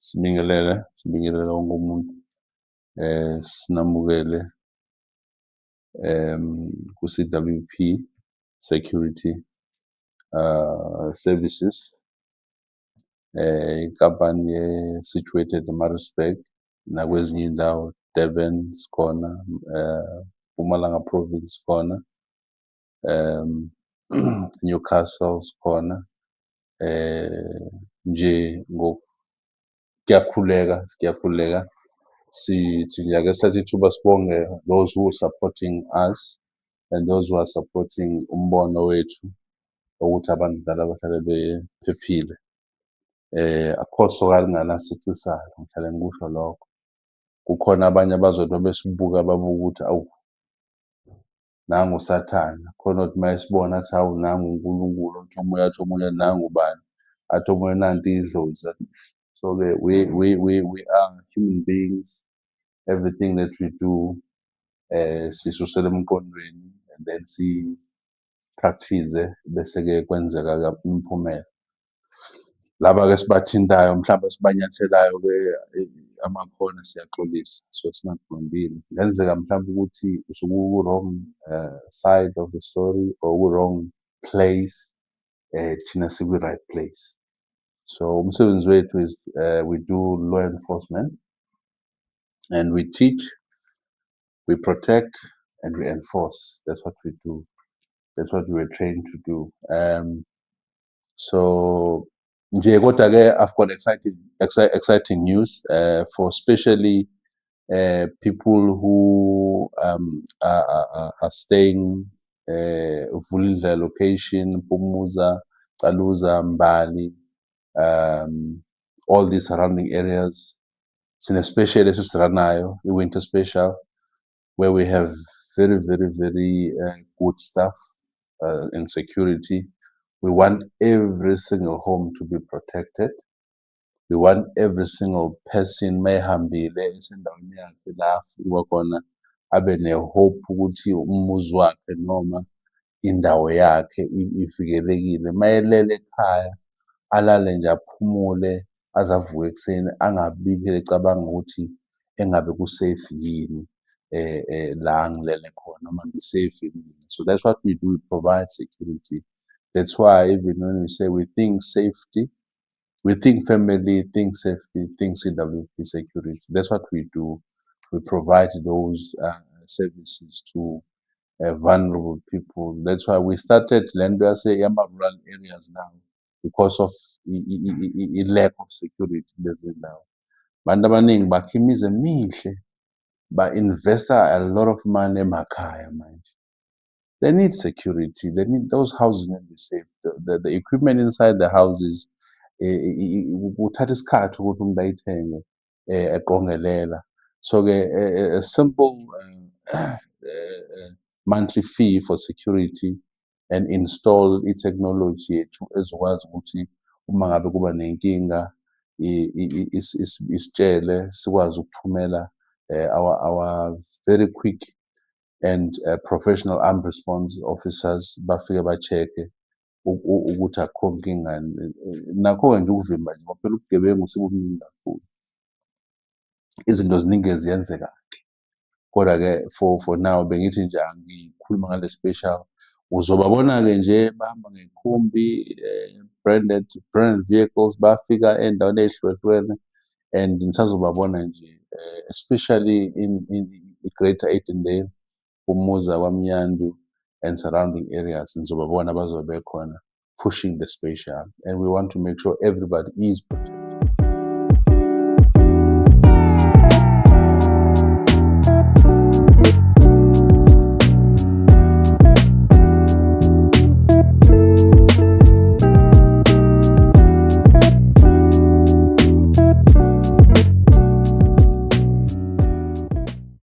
Sibingelele wonke umuntu sinamukele ku-CWP Security Services, inkampani situated eMaritzburg nakwezinye iy'ndawo, Durban sikhona, Mpumalanga Province sikhona, Newcastle sikhona, nje siyakhuleka sithi ake sithathe ithuba sibonge those who are supporting us and those who are supporting umbono wethu ukuthi abantu dala bahlale bephephile. Akukho sokala kunganasifisayo, ngihlale ngikusho lokho. Kukhona abanye abazobe besibuka babuke ukuthi, awu, nangu usathane. Khona othi uma esibona athi, hawu, nangu uNkulunkulu, athi omunye athi omunye nangu ubani, athi omunye nanti idlozi. So-ke we are human beings. Everything that we do, sisusela emqondweni and then si-practice bese-ke kwenzeka imiphumela. Laba-ke sibathintayo, mhlawumbe esibanyathelayo-ke amakhono siyaxolisa, so singaqondile. Kungenzeka mhlawumbe ukuthi usuke uku-wrong side of the story or ku-wrong place, thina sikwi-right place. So umsebenzi wethu is we do law enforcement and we teach, we protect, and we enforce. That's what we do. That's what we were trained to do. So nje kodwa-ke I've got exciting news for especially people who are staying Vulindlela location, Pumuza, Kaluza, Mbali, all these surrounding areas. Sine special esisiranayo, i-winter special, where we have very good staff in security. We want every single home to be protected. We want every single person mehambile esendaweni yakhe la afika khona abe ne-hope ukuthi umuzi wakhe noma indawo yakhe ivikelekile. Mayelele ekhaya alale nje aphumule, aze avuke ekuseni angabikho ecabanga ukuthi engabe ku-safe yini la ngilele khona noma ngi-safe yini. So that's what we do, we provide security. That's why even when we say we think safety, we think family, think safety, think CWP security. That's what we do. We provide those services to vulnerable people. That's why we started Lendo say rural areas now because of the lack of security now. Bantu abaningi bakha imizi emihle, ba-investa a lot of money emakhaya manje. They need security. They need those houses need to be safe. The equipment inside the houses, kuthatha isikhathi ukuthi umuntu ayithenge eqongelela. So-ke a simple monthly fee for security and install i-technology yethu ezokwazi ukuthi uma ngabe kuba nenkinga isitshele sikwazi ukuthumela our very quick and professional armed response officers bafike ba-check-e ukuthi akukho nkinga. Nakho-ke nje ukuvimba nje ngoba phela ubugebengu sebubuningi kakhulu, izinto ziningi ziyenzeka-ke. Kodwa-ke for now bengithi nje angikhuluma ngale special, uzobabona-ke nje bahamba ngekhumbi, branded vehicles, bafika ey'ndaweni ey'hlukahlukene and nisazobabona nje especially in Greater Edendale, Umuza, KwaMnyandu and surrounding areas. Nizobabona bazobe bekhona pushing the special, and we want to make sure everybody is protected.